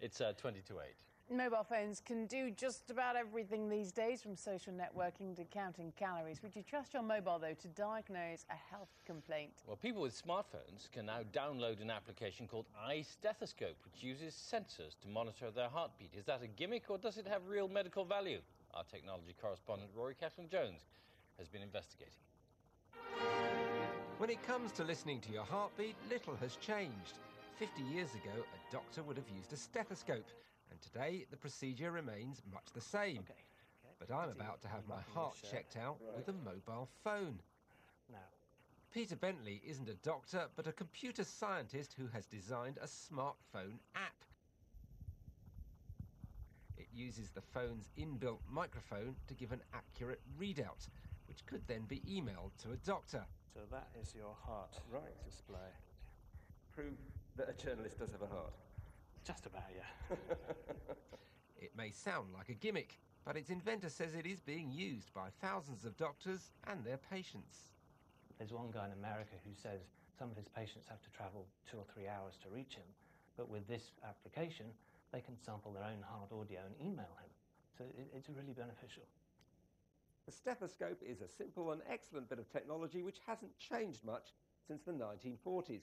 It's 20 to 8. Mobile phones can do just about everything these days, from social networking to counting calories. Would you trust your mobile, though, to diagnose a health complaint? Well, people with smartphones can now download an application called iStethoscope, which uses sensors to monitor their heartbeat. Is that a gimmick, or does it have real medical value? Our technology correspondent, Rory Catlin-Jones, has been investigating. When it comes to listening to your heartbeat, little has changed. 50 years ago, a doctor would have used a stethoscope, and today the procedure remains much the same. Okay. But I'm about to have my heart checked out with a mobile phone. Now, Peter Bentley isn't a doctor, but a computer scientist who has designed a smartphone app. It uses the phone's inbuilt microphone to give an accurate readout, which could then be emailed to a doctor. so that is your heart display. Prove that a journalist does have a heart. Just about, yeah. It may sound like a gimmick, but its inventor says it is being used by thousands of doctors and their patients. There's one guy in America who says some of his patients have to travel 2 or 3 hours to reach him, but with this application, they can sample their own heart audio and email him. So it's really beneficial. The stethoscope is a simple and excellent bit of technology which hasn't changed much since the 1940s.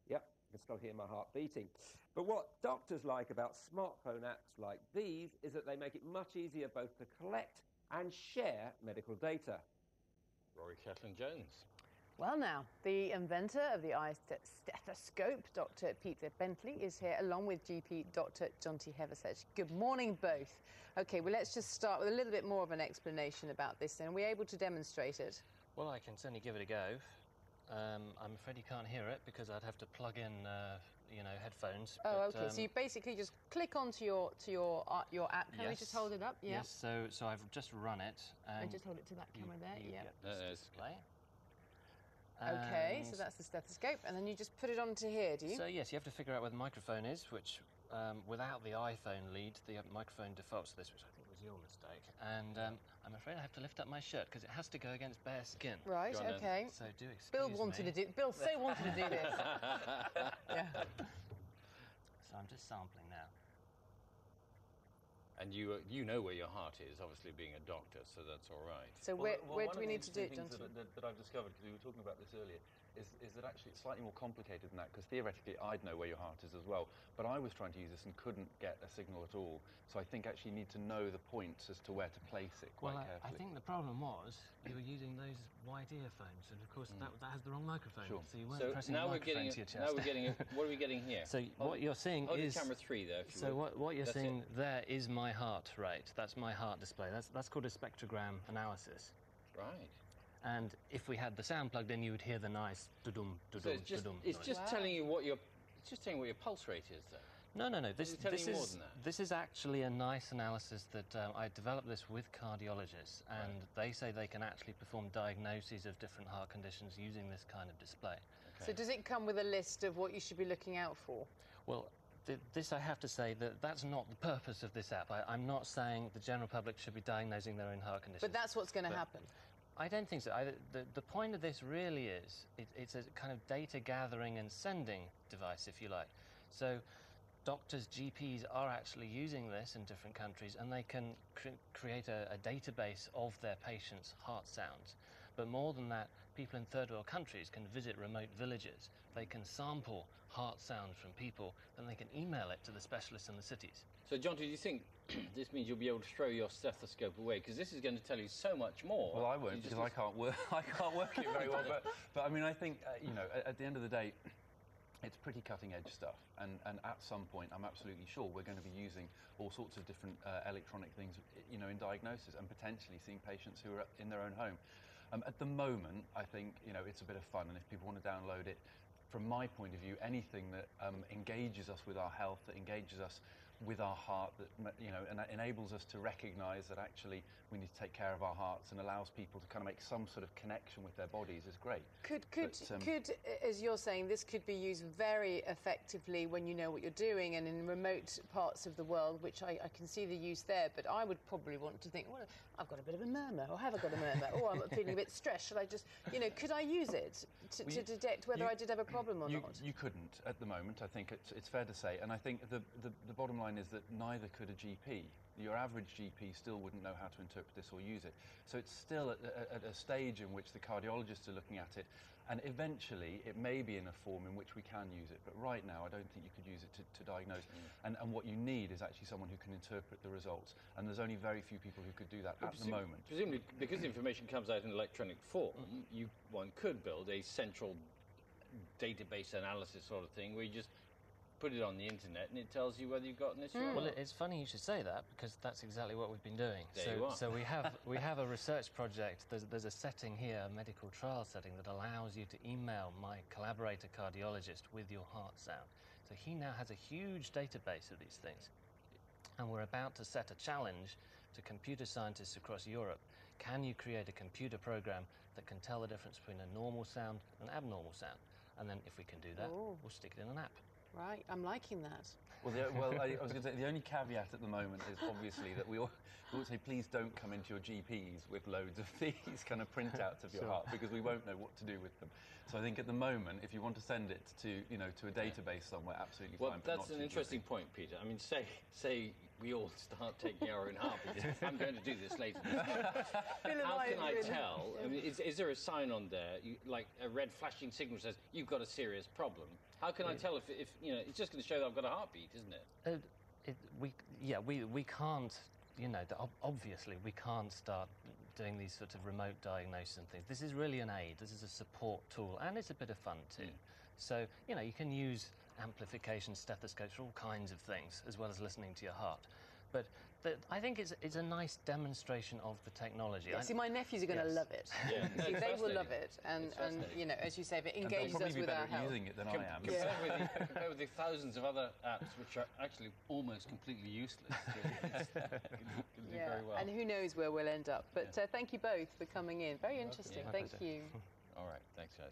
Yep, I can still hear my heart beating. But what doctors like about smartphone apps like these is that they make it much easier both to collect and share medical data. Rory Catlin-Jones. Well, now, the inventor of the iStethoscope, Dr. Peter Bentley, is here, along with GP Dr. Jonty Heversedge. Good morning, both. OK, well, let's just start with a little bit more of an explanation about this, then. Are we able to demonstrate it? Well, I can certainly give it a go. I'm afraid you can't hear it because I'd have to plug in, headphones. Oh, OK. So you basically just click onto your app. Can we just hold it up? Yeah. Yes. So I've just run it. And just hold it to that camera there. Yeah. Display. OK, so that's the stethoscope, and then you just put it onto here, do you? So yes, you have to figure out where the microphone is, which without the iPhone lead, the microphone defaults to this, which I think was your mistake. And I'm afraid I have to lift up my shirt because it has to go against bare skin. Right. OK. So do excuse Bill me. wanted to do. Bill so wanted to do this. Yeah. So I'm just sampling now. And you know where your heart is, obviously being a doctor, so that's all right. So where do we need to do it, John? That I've discovered, because we were talking about this earlier, is that actually it's slightly more complicated than that, because theoretically I'd know where your heart is as well, but I was trying to use this and couldn't get a signal at all. So I think actually you need to know the points as to where to place it quite carefully. I think the problem was you were using those white earphones, and of course that has the wrong microphone. Sure. So you weren't pressing the microphone to your chest. Now we're getting what are we getting here? So what you're seeing is camera 3 there. If you so would. what you're seeing there is my heart rate. That's my heart display. That's called a spectrogram analysis. Right. And if we had the sound plugged in, you would hear the nice dudum dudum So it's just telling you what your pulse rate is, though. No. This Is it telling you more than that? This is actually a nice analysis that I developed this with cardiologists, and they say they can actually perform diagnoses of different heart conditions using this kind of display. Okay. So does it come with a list of what you should be looking out for? Well, this I have to say that's not the purpose of this app. I'm not saying the general public should be diagnosing their own heart conditions. But that's what's going to happen. I don't think so. The point of this really is it's a kind of data gathering and sending device, if you like. So doctors, GPs are actually using this in different countries, and they can create a database of their patients' heart sounds. But more than that, people in third world countries can visit remote villages. They can sample heart sounds from people, and they can email it to the specialists in the cities. So, John, do you think this means you'll be able to throw your stethoscope away? Because this is going to tell you so much more. Well, I won't, because I can't work it very well. But I mean, I think at the end of the day, it's pretty cutting-edge stuff, and at some point, I'm absolutely sure we're going to be using all sorts of different electronic things, in diagnosis, and potentially seeing patients who are in their own home. At the moment, I think it's a bit of fun, and if people want to download it, from my point of view, anything that engages us with our health, that engages us with our heart, that and that enables us to recognise that actually we need to take care of our hearts, and allows people to kind of make some sort of connection with their bodies, is great. Could, as you're saying, this could be used very effectively when you know what you're doing, and in remote parts of the world, which I can see the use there. But I would probably want to think, well, I've got a bit of a murmur, or have I got a murmur, or I'm feeling a bit stressed. Should I just, could I use it to detect whether I did have a problem or not? You couldn't at the moment. I think it's fair to say, and I think the bottom line mind is that neither could a GP. Your average GP still wouldn't know how to interpret this or use it. So it's still at a stage in which the cardiologists are looking at it, and eventually it may be in a form in which we can use it. But right now, I don't think you could use it to diagnose. And what you need is actually someone who can interpret the results. And there's only very few people who could do that at the moment. Presumably, because the information comes out in electronic form, one could build a central database analysis sort of thing where you just put it on the internet and it tells you whether you've got an issue or Well, not. it's funny you should say that, because that's exactly what we've been doing. There you are. So we have a research project. There's a setting here, a medical trial setting, that allows you to email my collaborator cardiologist with your heart sound. So he now has a huge database of these things. And we're about to set a challenge to computer scientists across Europe. Can you create a computer program that can tell the difference between a normal sound and an abnormal sound? And then if we can do that, Ooh. we'll stick it in an app. Right, I'm liking that. Well, I was going to say, the only caveat at the moment is obviously that we all say, please don't come into your GPs with loads of these kind of printouts of your heart, because we won't know what to do with them. So I think at the moment, if you want to send it to, to a database somewhere, absolutely Well, fine. But that's not an to interesting GP. point, Peter. I mean, say we all start taking our own heartbeat. I'm going to do this later. How can I tell? I mean, is there a sign on there, like a red flashing signal says you've got a serious problem? How can I tell if it's just going to show that I've got a heartbeat, isn't it? We can't, obviously we can't start doing these sort of remote diagnosis and things. This is really an aid. This is a support tool, and it's a bit of fun too. So, you can use amplification stethoscopes for all kinds of things, as well as listening to your heart. But I think it's a nice demonstration of the technology. Yeah, see, my nephews are going to love it. Yeah, no, See, it's they will love fascinating. it, and as you say, if it And they'll engages probably us be with better our at health. using it than I am. Compare with the thousands of other apps which are actually almost completely useless. Can do very well. And who knows where we'll end up. But thank you both for coming in. Very interesting. My Thank pleasure. you. All right, thanks, guys.